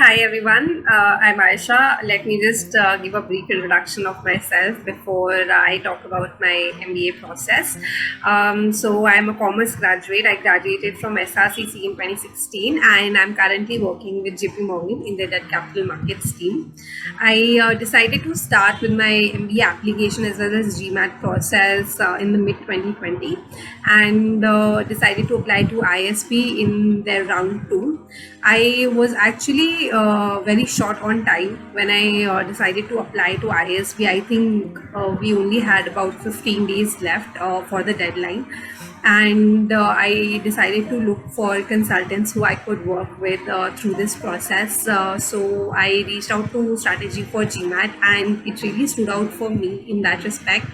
Hi everyone, I'm Aisha. Let me just give a brief introduction of myself before I talk about my MBA process. So I'm a commerce graduate. I graduated from SRCC in 2016 and I'm currently working with JP Morgan in the debt capital markets team. I decided to start with my MBA application as well as GMAT process in the mid 2020 and decided to apply to ISB in their round 2. I was actually very short on time when I decided to apply to ISB. I think we only had about 15 days left for the deadline. And I decided to look for consultants who I could work with through this process. So I reached out to Strategy for GMAT, and it really stood out for me in that respect.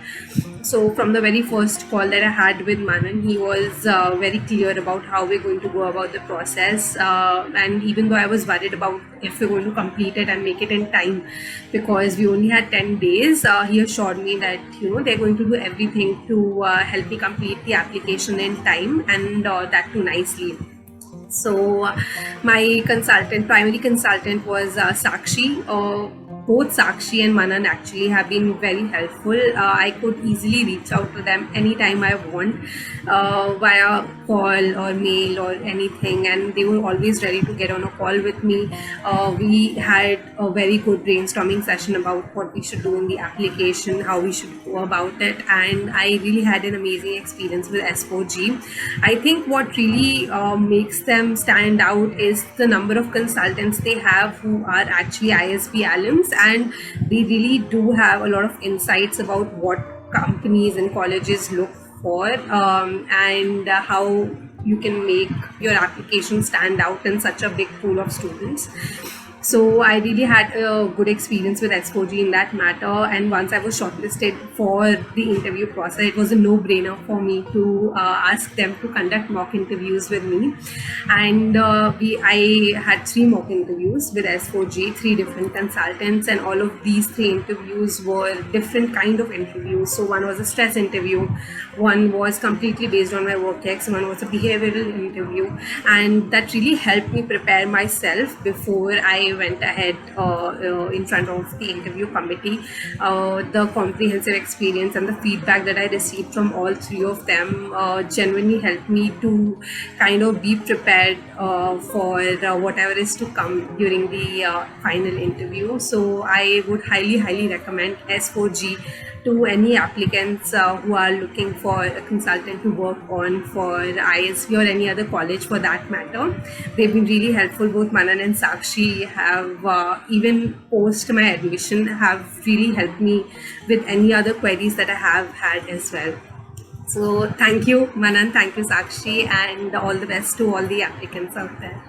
So from the very first call that I had with Manan, he was very clear about how we're going to go about the process. And even though I was worried about if we're going to complete it and make it in time, because we only had 10 days, he assured me that they're going to do everything to help me complete the application in time, and that too nicely. So my primary consultant was Sakshi. Both Sakshi and Manan actually have been very helpful. I could easily reach out to them anytime I want via call or mail or anything, and they were always ready to get on a call with me. We had a very good brainstorming session about what we should do in the application, how we should go about it, and I really had an amazing experience with S4G. I think what really makes them stand out is the number of consultants they have who are actually ISB alums, and they really do have a lot of insights about what companies and colleges look for, and how you can make your application stand out in such a big pool of students. So I really had a good experience with S4G in that matter, and once I was shortlisted for the interview process, it was a no-brainer for me to ask them to conduct mock interviews with me. And I had 3 mock interviews with S4G, 3 different consultants, and all of these 3 interviews were different kind of interviews. So one was a stress interview, one was completely based on my work ex, one was a behavioral interview, and that really helped me prepare myself before I went ahead in front of the interview committee. The comprehensive experience and the feedback that I received from all 3 of them genuinely helped me to kind of be prepared for whatever is to come during the final interview. So I would highly recommend S4G to any applicants who are looking for a consultant to work on for ISB or any other college for that matter. They've been really helpful. Both Manan and Sakshi have, even post my admission, have really helped me with any other queries that I have had as well. So thank you, Manan, thank you, Sakshi, and all the best to all the applicants out there.